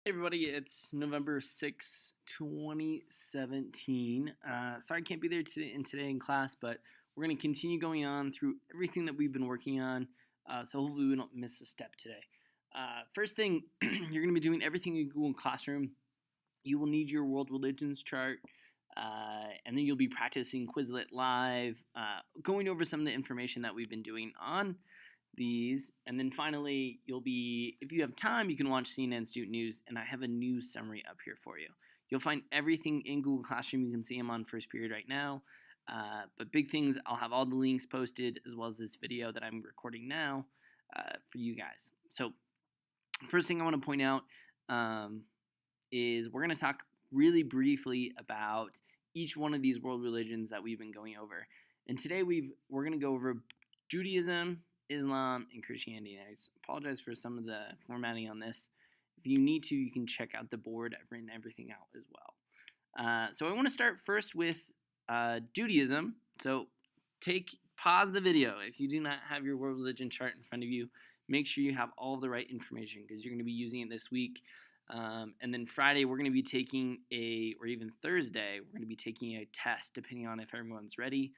Hey everybody, it's November 6, 2017. Sorry I can't be there today in class, but we're going to continue going on through everything that we've been working on, so hopefully we don't miss a step today. First thing, you're going to be doing everything in Google Classroom. You will need your world religions chart, and then you'll be practicing Quizlet live, going over some of the information that we've been doing on these, and then finally if you have time, you can watch CNN Student News, and I have a news summary up here for you. You'll find everything in Google Classroom. You can see them on first period right now, but big things, I'll have all the links posted as well as this video that I'm recording now for you guys. So first thing I want to point out is we're going to talk really briefly about each one of these world religions that we've been going over, and today we're going to go over Judaism, Islam, and Christianity. I apologize for some of the formatting on this. If you need to, you can check out the board. I've written everything out as well. So I want to start first with Judaism. So pause the video. If you do not have your world religion chart in front of you, make sure you have all the right information because you're going to be using it this week. And then Friday, we're going to be taking or even Thursday, we're going to be taking a test, depending on if everyone's ready,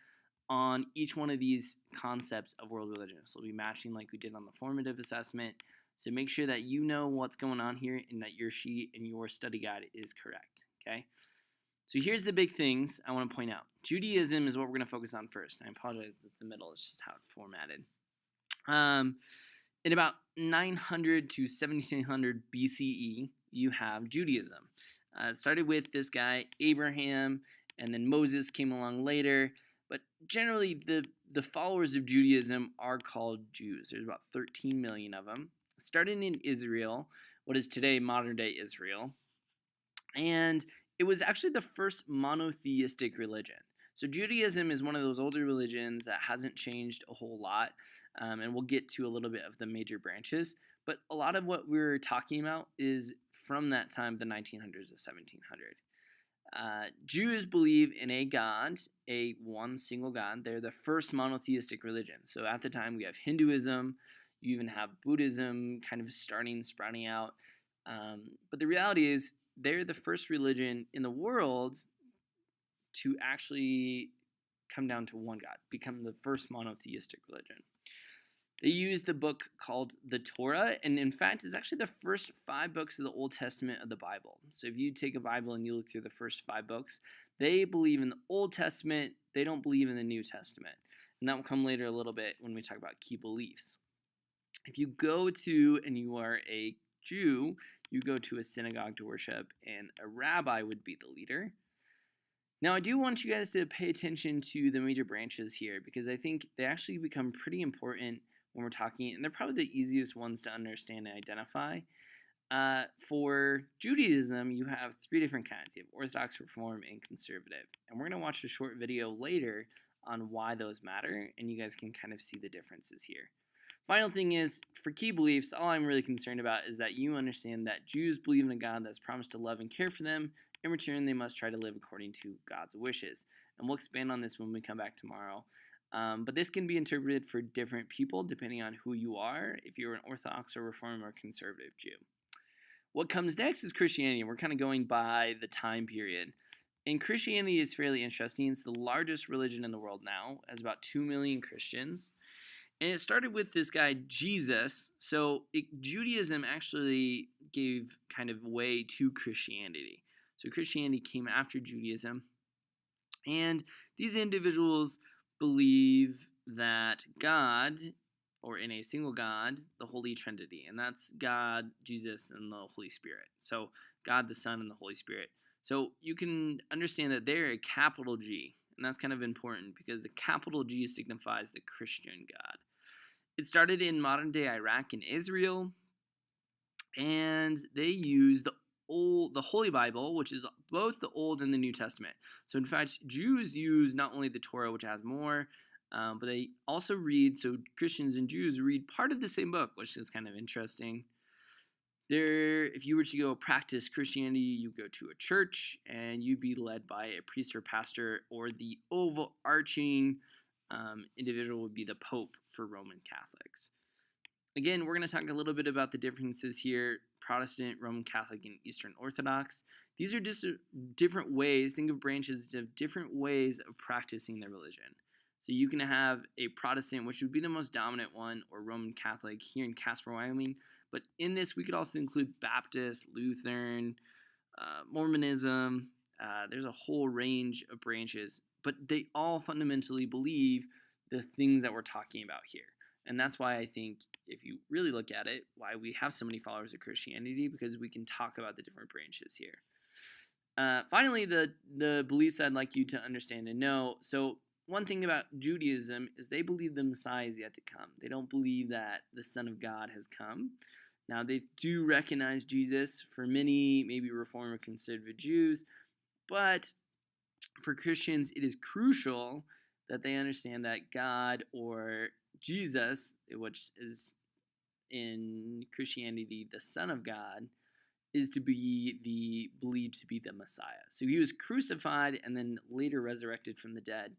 on each one of these concepts of world religion. So we'll be matching like we did on the formative assessment. So make sure that you know what's going on here and that your sheet and your study guide is correct, okay? So here's the big things I want to point out. Judaism is what we're going to focus on first. I apologize that the middle is just how it's formatted. In about 900 to 1700 BCE, you have Judaism. It started with this guy, Abraham, and then Moses came along later. But generally, the followers of Judaism are called Jews. There's about 13 million of them. Started in Israel, what is today modern-day Israel. And it was actually the first monotheistic religion. So Judaism is one of those older religions that hasn't changed a whole lot. And we'll get to a little bit of the major branches. But a lot of what we're talking about is from that time, the 1900s to 1700. Jews believe in a God, one single God. They're the first monotheistic religion. So at the time, we have Hinduism. You even have Buddhism kind of sprouting out. But the reality is they're the first religion in the world to actually come down to one God, become the first monotheistic religion. They use the book called the Torah, and in fact, it's actually the first 5 books of the Old Testament of the Bible. So if you take a Bible and you look through the first 5 books, they believe in the Old Testament, they don't believe in the New Testament. And that will come later a little bit when we talk about key beliefs. If you go to, and you are a Jew, you go to a synagogue to worship, and a rabbi would be the leader. Now, I do want you guys to pay attention to the major branches here because I think they actually become pretty important when we're talking, and they're probably the easiest ones to understand and identify. For Judaism, you have 3 different kinds. You have Orthodox, Reform, and Conservative. And we're going to watch a short video later on why those matter, and you guys can kind of see the differences here. Final thing is, for key beliefs, all I'm really concerned about is that you understand that Jews believe in a God that's promised to love and care for them. In return, they must try to live according to God's wishes. And we'll expand on this when we come back tomorrow. But this can be interpreted for different people depending on who you are, if you're an Orthodox or Reform or Conservative Jew. What comes next is Christianity. We're kind of going by the time period. And Christianity is fairly interesting. It's the largest religion in the world now. It has about 2 million Christians. And it started with this guy, Jesus. So Judaism actually gave kind of way to Christianity. So Christianity came after Judaism. And these individuals believe that God, or in a single God, the Holy Trinity. And that's God, Jesus, and the Holy Spirit. So God, the Son, and the Holy Spirit. So you can understand that they're a capital G. And that's kind of important because the capital G signifies the Christian God. It started in modern-day Iraq and Israel. And they use the Holy Bible, which is both the Old and the New Testament. So in fact, Jews use not only the Torah, which has more, but they also read, so Christians and Jews read part of the same book, which is kind of interesting. If you were to go practice Christianity, you go to a church, and you'd be led by a priest or pastor, or the overarching individual would be the Pope for Roman Catholics. Again, we're going to talk a little bit about the differences here Protestant, Roman Catholic, and Eastern Orthodox. These are just different ways, think of branches of different ways of practicing their religion. So you can have a Protestant, which would be the most dominant one, or Roman Catholic here in Casper, Wyoming. But in this, we could also include Baptist, Lutheran, Mormonism. There's a whole range of branches, but they all fundamentally believe the things that we're talking about here. And that's why I think, if you really look at it, why we have so many followers of Christianity, because we can talk about the different branches here. Finally, the beliefs I'd like you to understand and know. So one thing about Judaism is they believe the Messiah is yet to come. They don't believe that the Son of God has come. Now, they do recognize Jesus for many, maybe Reform or Conservative Jews, but for Christians, it is crucial that they understand that God, or Jesus, which is in Christianity the Son of God, is to be believed to be the Messiah. So he was crucified and then later resurrected from the dead,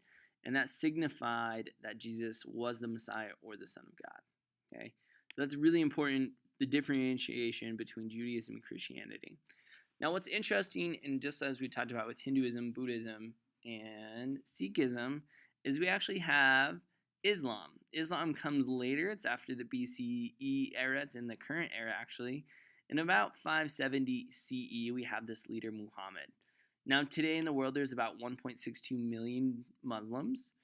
and that signified that Jesus was the Messiah or the Son of God. Okay, so that's really important, the differentiation between Judaism and Christianity. Now, what's interesting, and just as we talked about with Hinduism, Buddhism, and Sikhism, is we actually have Islam. Islam comes later. It's after the BCE era. It's in the current era, actually. In about 570 CE, we have this leader, Muhammad. Now, today in the world, there's about 1.62 million Muslims.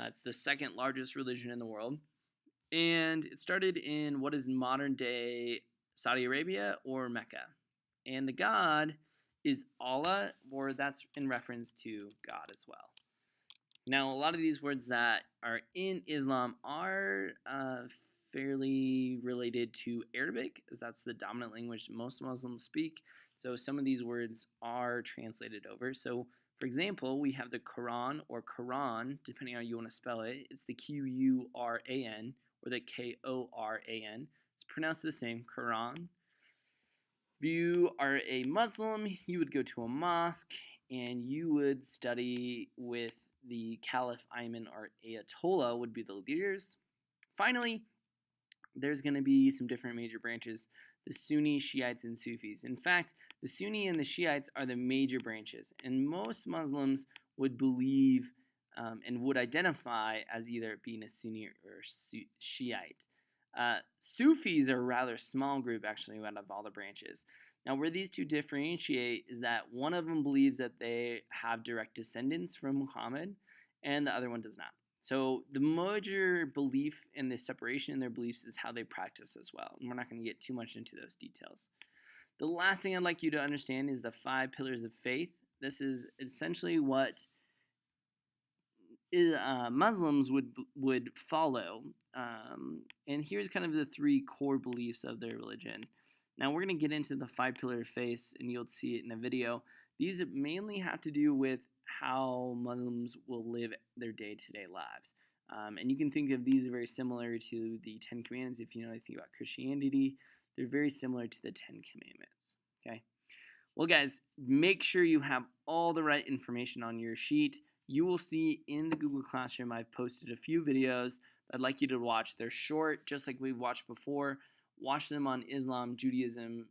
It's the second largest religion in the world. And it started in what is modern-day Saudi Arabia or Mecca. And the God is Allah, or that's in reference to God as well. Now, a lot of these words that are in Islam are fairly related to Arabic, as that's the dominant language most Muslims speak. So some of these words are translated over. So, for example, we have the Quran, or Quran, depending on how you want to spell it. It's the Quran or the Koran. It's pronounced the same, Quran. If you are a Muslim, you would go to a mosque and you would study with the Caliph, Imam, or Ayatollah would be the leaders. Finally, there's going to be some different major branches, the Sunni, Shiites, and Sufis. In fact, the Sunni and the Shiites are the major branches, and most Muslims would believe and would identify as either being a Sunni or Shiite. Sufis are a rather small group, actually, out of all the branches. Now, where these two differentiate is that one of them believes that they have direct descendants from Muhammad, and the other one does not. So the major belief in the separation in their beliefs is how they practice as well, and we're not going to get too much into those details. The last thing I'd like you to understand is the 5 pillars of faith. This is essentially what Muslims would follow, and here's kind of the 3 core beliefs of their religion. Now we're going to get into the 5 pillar of faith, and you'll see it in a video. These mainly have to do with how Muslims will live their day-to-day lives, and you can think of these very similar to the 10 Commandments. If you know anything about Christianity, they're very similar to the 10 Commandments. Okay. Well, guys, make sure you have all the right information on your sheet. You will see in the Google Classroom I've posted a few videos I'd like you to watch. They're short, just like we've watched before. Watch them on Islam, Judaism,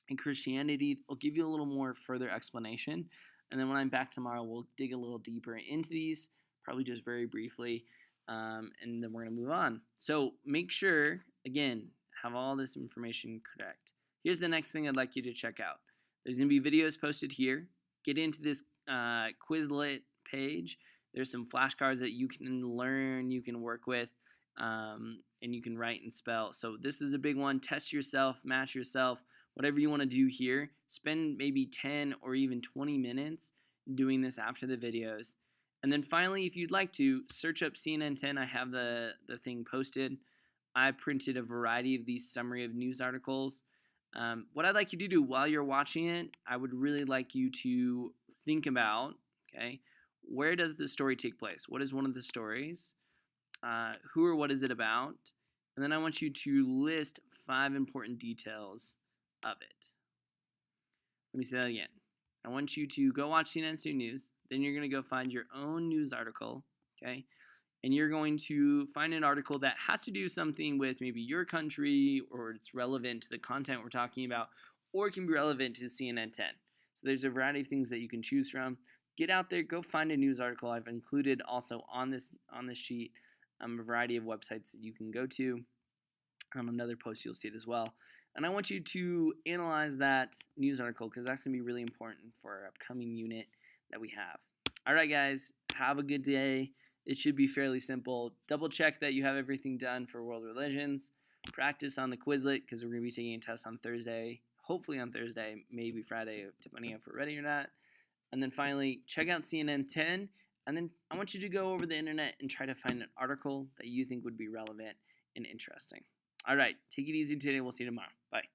and Christianity. I'll give you a little more further explanation. And then when I'm back tomorrow, we'll dig a little deeper into these, probably just very briefly, and then we're going to move on. So make sure, again, have all this information correct. Here's the next thing I'd like you to check out. There's going to be videos posted here. Get into this Quizlet page. There's some flashcards that you can learn, you can work with, and you can write and spell. So this is a big one. Test yourself, match yourself, whatever you want to do here. Spend maybe 10 or even 20 minutes doing this after the videos. And then finally, if you'd like to, search up CNN 10. I have the thing posted. I printed a variety of these summary of news articles. What I'd like you to do while you're watching it, I would really like you to think about, okay, where does the story take place? What is one of the stories? Who or what is it about? And then I want you to list 5 important details of it. Let me say that again. I want you to go watch CNN News. Then you're going to go find your own news article, okay? and you're going to find an article that has to do something with maybe your country, or it's relevant to the content we're talking about, or it can be relevant to CNN 10. So there's a variety of things that you can choose from. Get out there, go find a news article. I've included also on this sheet a variety of websites that you can go to. On another post, you'll see it as well. And I want you to analyze that news article because that's going to be really important for our upcoming unit that we have. All right, guys, have a good day. It should be fairly simple. Double check that you have everything done for world religions. Practice on the Quizlet because we're going to be taking a test on Thursday. Hopefully on Thursday, maybe Friday, depending if we're ready or not. And then finally, check out CNN 10. And then I want you to go over the internet and try to find an article that you think would be relevant and interesting. All right, take it easy today. We'll see you tomorrow. Bye.